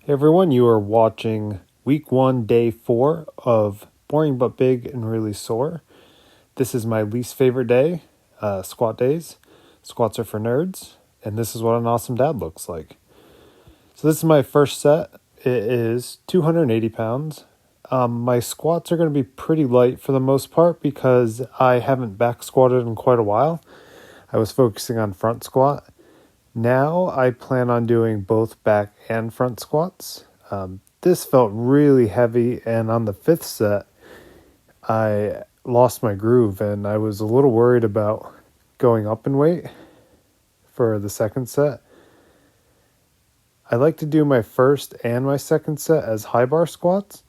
Hey everyone, you are watching week 1, day 4 of Boring But Big and Really Sore. This is my least favorite day, squat days. Squats are for nerds, and this is what an awesome dad looks like. So this is my first set. It is 280 pounds. My squats are going to be pretty light for the most part because I haven't back squatted in quite a while. I was focusing on front squat. Now I plan on doing both back and front squats. This felt really heavy, and on the 5th set, I lost my groove, and I was a little worried about going up in weight for the 2nd set. I like to do my first and my 2nd set as high bar squats,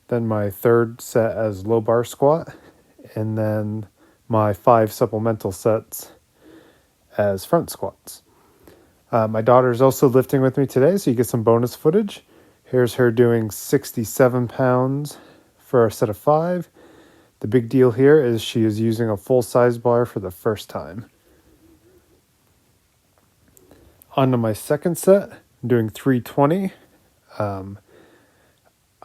then my 3rd set as low bar squat, and then my 5 supplemental sets as front squats. My daughter's also lifting with me today, so you get some bonus footage. Here's her doing 67 pounds for a set of 5. The big deal here is she is using a full-size bar for the first time. On to my 2nd set, I'm doing 320.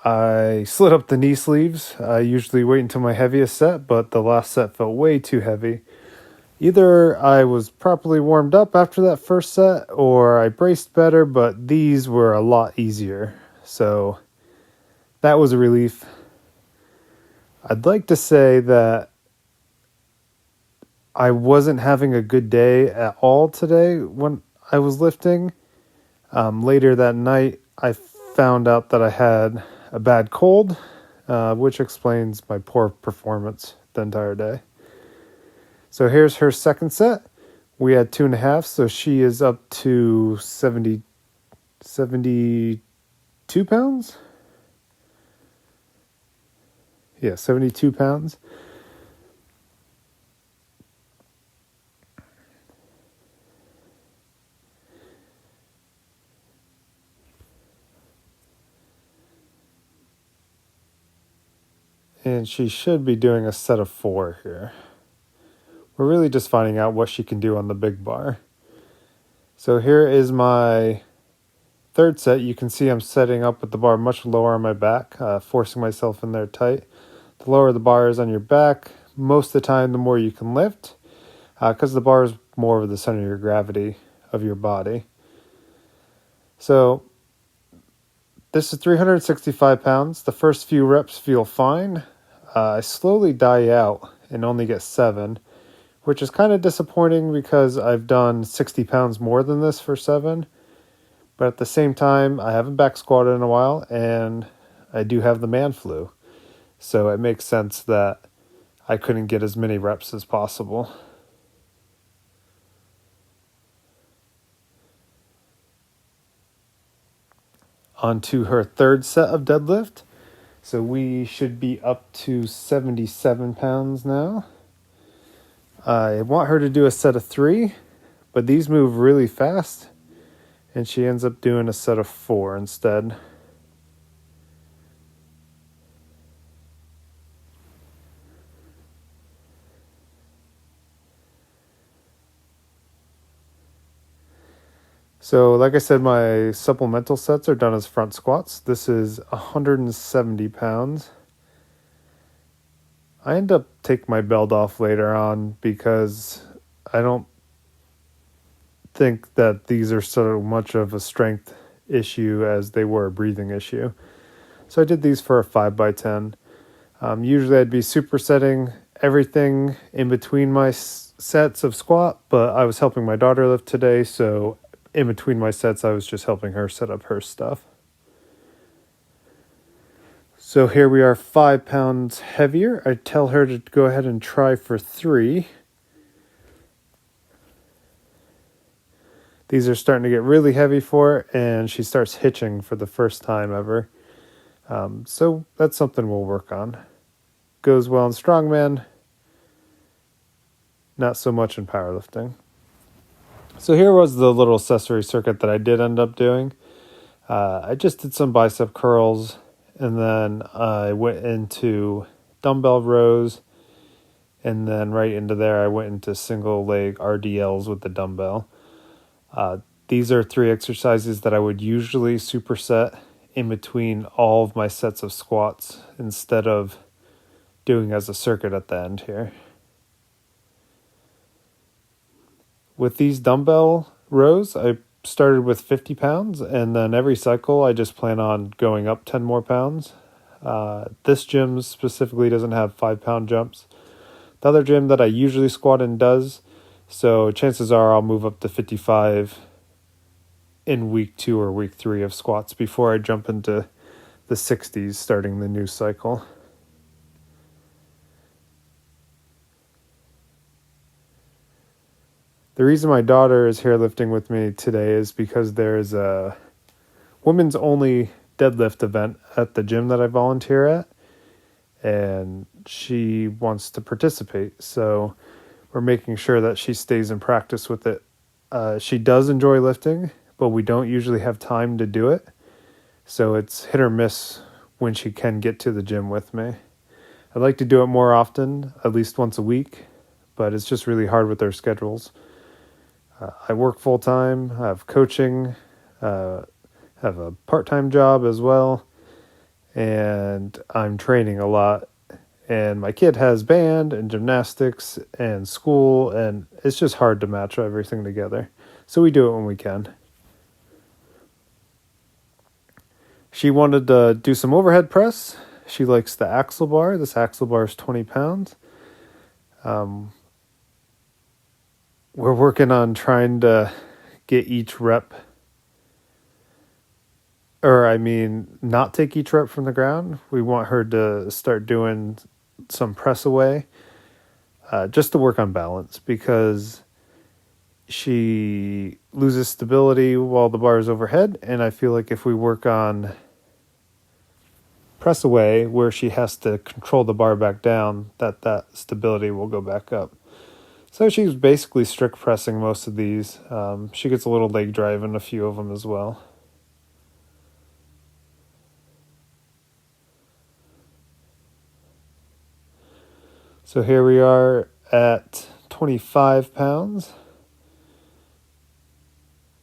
I slid up the knee sleeves. I usually wait until my heaviest set, but the last set felt way too heavy. Either I was properly warmed up after that first set or I braced better, but these were a lot easier. So that was a relief. I'd like to say that I wasn't having a good day at all today when I was lifting. Later that night, I found out that I had a bad cold, which explains my poor performance the entire day. So here's her 2nd set. We had 2.5, so she is up to 72 pounds? Yeah, 72 pounds. And she should be doing a set of 4 here. We're really just finding out what she can do on the big bar. So here is my 3rd set. You can see I'm setting up with the bar much lower on my back, forcing myself in there tight. The lower the bar is on your back, most of the time the more you can lift, because the bar is more of the center of your gravity of your body. So this is 365 pounds. The first few reps feel fine. I slowly die out and only get 7. Which is kind of disappointing because I've done 60 pounds more than this for 7. But at the same time, I haven't back squatted in a while, and I do have the man flu. So it makes sense that I couldn't get as many reps as possible. On to her 3rd set of deadlift. So we should be up to 77 pounds now. I want her to do a set of 3, but these move really fast, and she ends up doing a set of 4 instead. So like I said, my supplemental sets are done as front squats. This is 170 pounds. I end up taking my belt off later on because I don't think that these are so much of a strength issue as they were a breathing issue. So I did these for a 5x10. Usually I'd be supersetting everything in between my sets of squat, but I was helping my daughter lift today, so in between my sets I was just helping her set up her stuff. So here we are 5 pounds heavier. I tell her to go ahead and try for 3. These are starting to get really heavy for her, and she starts hitching for the first time ever. So that's something we'll work on. Goes well in strongman, not so much in powerlifting. So here was the little accessory circuit that I did end up doing. I just did some bicep curls, and then I went into dumbbell rows, and then right into there I went into single leg RDLs with the dumbbell. these are 3 exercises that I would usually superset in between all of my sets of squats instead of doing as a circuit at the end here. With these dumbbell rows, I started with 50 pounds, and then every cycle I just plan on going up 10 more pounds. This gym specifically doesn't have 5-pound jumps. The other gym that I usually squat in does, so chances are I'll move up to 55 in week 2 or week 3 of squats before I jump into the 60s starting the new cycle. The reason my daughter is here lifting with me today is because there's a women's only deadlift event at the gym that I volunteer at, and she wants to participate. So we're making sure that she stays in practice with it. She does enjoy lifting, but we don't usually have time to do it. So it's hit or miss when she can get to the gym with me. I'd like to do it more often, at least once a week, but it's just really hard with their schedules. I work full-time, I have coaching, have a part-time job as well, and I'm training a lot. And my kid has band and gymnastics and school, and it's just hard to match everything together. So we do it when we can. She wanted to do some overhead press. She likes the axle bar. This axle bar is 20 pounds. We're working on trying to get each rep, not take each rep from the ground. We want her to start doing some press away, just to work on balance, because she loses stability while the bar is overhead. And I feel like if we work on press away where she has to control the bar back down, that stability will go back up. So she's basically strict pressing most of these. She gets a little leg drive in a few of them as well. So here we are at 25 pounds.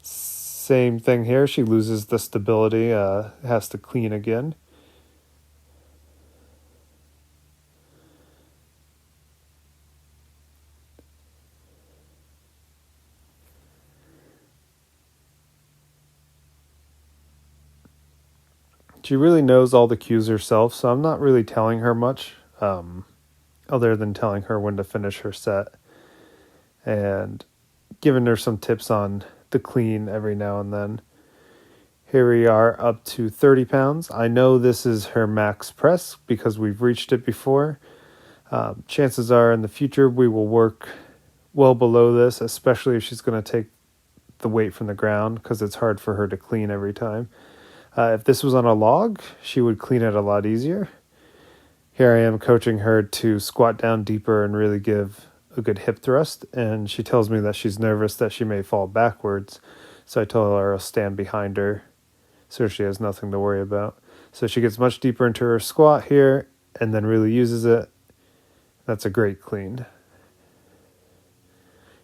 Same thing here. She loses the stability, has to clean again. She really knows all the cues herself, so I'm not really telling her much, other than telling her when to finish her set and giving her some tips on the clean every now and then. Here we are up to 30 pounds. I know this is her max press because we've reached it before. Chances are in the future we will work well below this, especially if she's going to take the weight from the ground, because it's hard for her to clean every time. If this was on a log, she would clean it a lot easier. Here I am coaching her to squat down deeper and really give a good hip thrust, and she tells me that she's nervous that she may fall backwards. So I told her I'll stand behind her so she has nothing to worry about. So she gets much deeper into her squat here and then really uses it. That's a great clean.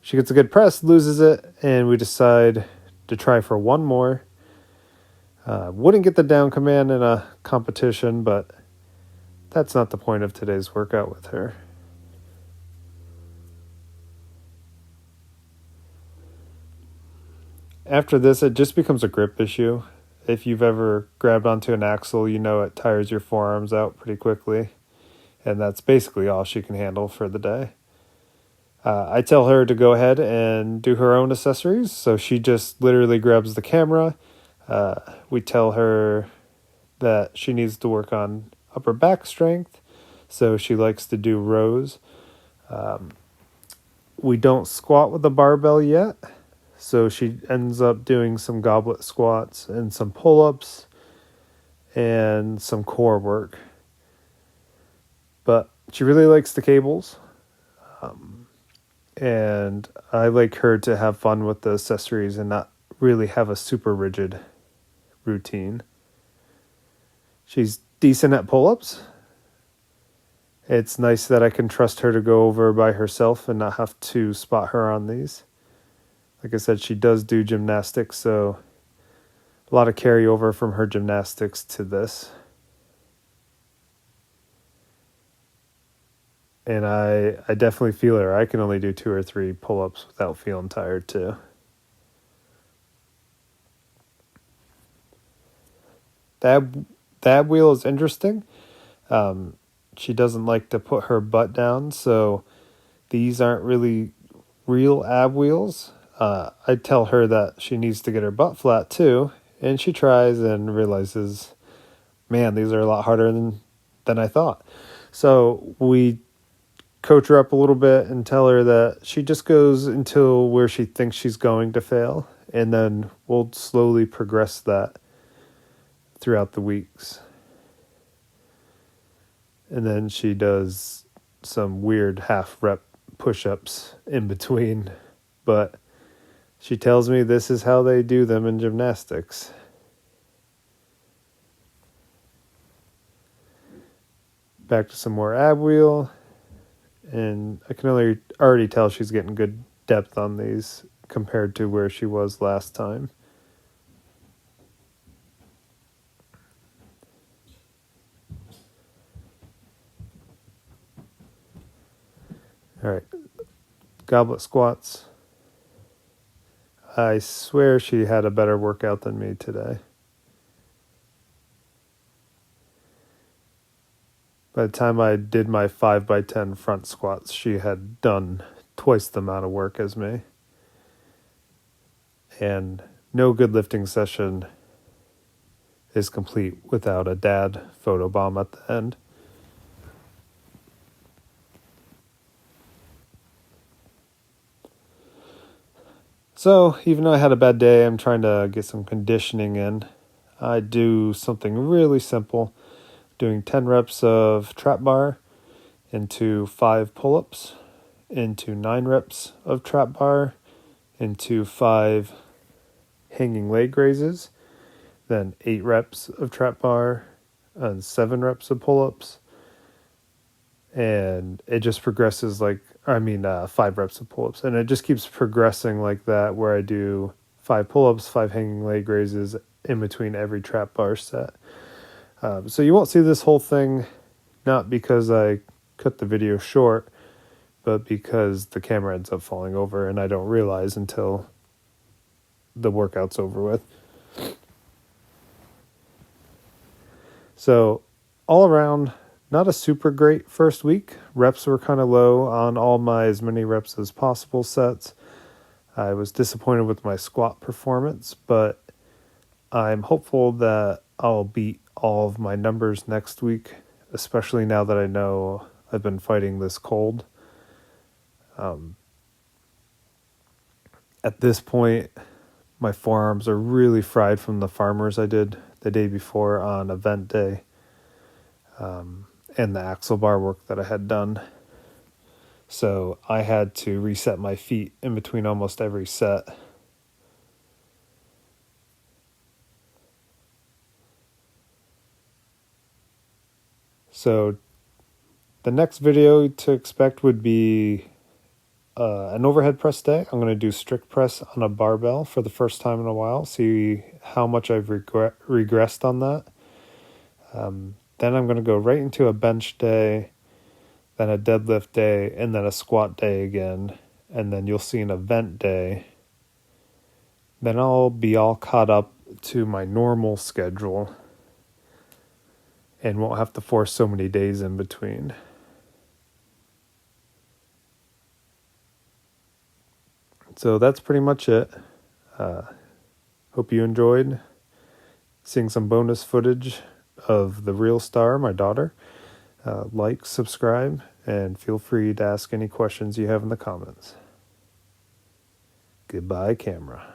She gets a good press, loses it, and we decide to try for one more. Wouldn't get the down command in a competition, but that's not the point of today's workout with her. After this, it just becomes a grip issue. If you've ever grabbed onto an axle, you know it tires your forearms out pretty quickly. And that's basically all she can handle for the day. I tell her to go ahead and do her own accessories. So she just literally grabs the camera. We tell her that she needs to work on upper back strength. So she likes to do rows. We don't squat with the barbell yet. So she ends up doing some goblet squats and some pull-ups and some core work. But she really likes the cables. And I like her to have fun with the accessories and not really have a super rigid routine. She's decent at pull-ups. It's nice that I can trust her to go over by herself and not have to spot her on these. Like I said, she does do gymnastics, so a lot of carryover from her gymnastics to this. And I definitely feel her. I can only do 2 or 3 pull-ups without feeling tired too. The ab wheel is interesting. She doesn't like to put her butt down, so these aren't really real ab wheels. I tell her that she needs to get her butt flat too, and she tries and realizes, man, these are a lot harder than I thought. So we coach her up a little bit and tell her that she just goes until where she thinks she's going to fail, and then we'll slowly progress that throughout the weeks. And then she does some weird half rep push-ups in between, but she tells me this is how they do them in gymnastics. Back to some more ab wheel, and I can already tell she's getting good depth on these compared to where she was last time. All right, goblet squats. I swear she had a better workout than me today. By the time I did my 5x10 front squats, she had done twice the amount of work as me. And no good lifting session is complete without a dad photobomb at the end. So even though I had a bad day, I'm trying to get some conditioning in. I do something really simple, doing 10 reps of trap bar into 5 pull-ups, into 9 reps of trap bar, into 5 hanging leg raises, then 8 reps of trap bar, and 7 reps of pull-ups. And it just progresses 5 reps of pull-ups. And it just keeps progressing like that, where I do 5 pull-ups, 5 hanging leg raises in between every trap bar set. So you won't see this whole thing, not because I cut the video short, but because the camera ends up falling over and I don't realize until the workout's over with. So all around, not a super great first week. Reps were kind of low on all my as many reps as possible sets. I was disappointed with my squat performance, but I'm hopeful that I'll beat all of my numbers next week, especially now that I know I've been fighting this cold. At this point, my forearms are really fried from the farmers I did the day before on event day, and the axle bar work that I had done. So I had to reset my feet in between almost every set. So the next video to expect would be an overhead press day. I'm going to do strict press on a barbell for the first time in a while, see how much I've regressed on that. Then I'm going to go right into a bench day, then a deadlift day, and then a squat day again. And then you'll see an event day. Then I'll be all caught up to my normal schedule and won't have to force so many days in between. So that's pretty much it. Hope you enjoyed seeing some bonus footage of the real star, my daughter. Like, subscribe, and feel free to ask any questions you have in the comments. Goodbye, camera.